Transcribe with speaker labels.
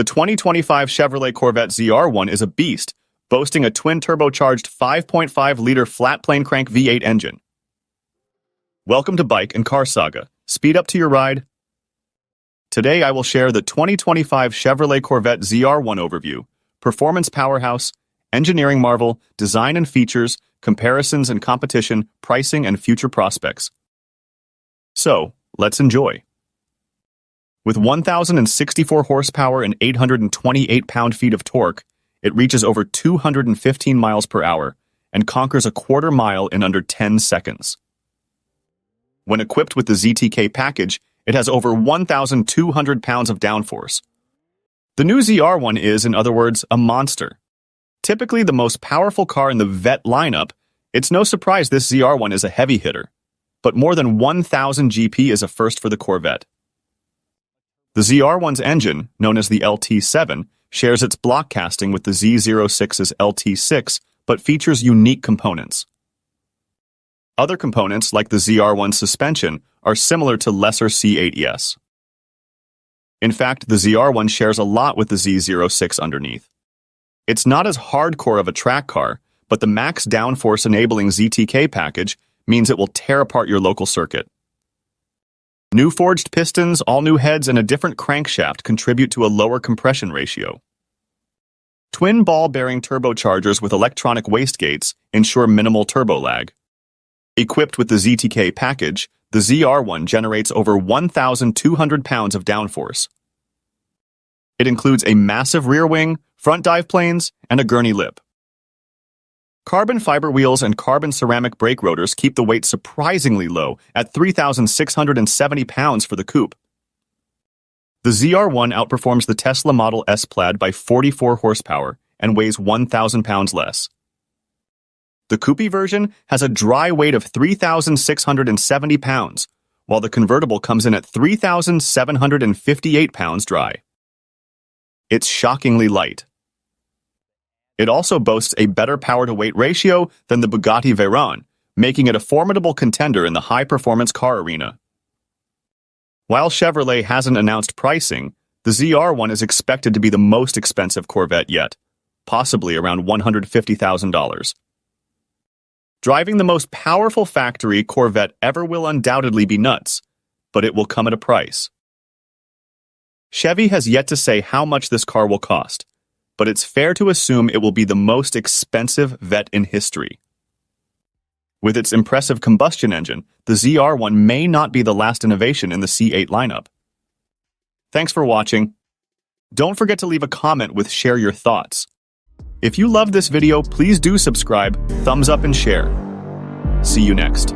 Speaker 1: The 2025 Chevrolet Corvette ZR1 is a beast, boasting a twin-turbocharged 5.5-liter flat-plane crank V8 engine. Welcome to Bike and Car Saga. Speed up to your ride. Today I will share the 2025 Chevrolet Corvette ZR1 overview, performance powerhouse, engineering marvel, design and features, comparisons and competition, pricing and future prospects. So, let's enjoy. With 1,064 horsepower and 828 pound-feet of torque, it reaches over 215 miles per hour and conquers a quarter mile in under 10 seconds. When equipped with the ZTK package, it has over 1,200 pounds of downforce. The new ZR1 is, in other words, a monster. Typically the most powerful car in the Vette lineup, it's no surprise this ZR1 is a heavy hitter. But more than 1,000 GP is a first for the Corvette. The ZR1's engine, known as the LT7, shares its block casting with the Z06's LT6, but features unique components. Other components, like the ZR1 suspension, are similar to lesser C8s. In fact, the ZR1 shares a lot with the Z06 underneath. It's not as hardcore of a track car, but the max downforce-enabling ZTK package means it will tear apart your local circuit. New forged pistons, all new heads, and a different crankshaft contribute to a lower compression ratio. Twin ball-bearing turbochargers with electronic wastegates ensure minimal turbo lag. Equipped with the ZTK package, the ZR1 generates over 1,200 pounds of downforce. It includes a massive rear wing, front dive planes, and a gurney lip. Carbon fiber wheels and carbon ceramic brake rotors keep the weight surprisingly low at 3,670 pounds for the coupe. The ZR1 outperforms the Tesla Model S Plaid by 44 horsepower and weighs 1,000 pounds less. The coupe version has a dry weight of 3,670 pounds, while the convertible comes in at 3,758 pounds dry. It's shockingly light. It also boasts a better power-to-weight ratio than the Bugatti Veyron, making it a formidable contender in the high-performance car arena. While Chevrolet hasn't announced pricing, the ZR1 is expected to be the most expensive Corvette yet, possibly around $150,000. Driving the most powerful factory Corvette ever will undoubtedly be nuts, but it will come at a price. Chevy has yet to say how much this car will cost, but it's fair to assume it will be the most expensive Vette in history. With its impressive combustion engine, the ZR1 may not be the last innovation in the C8 lineup. Thanks for watching. Don't forget to leave a comment with share your thoughts. If you loved this video, please do subscribe, thumbs up and share. See you next.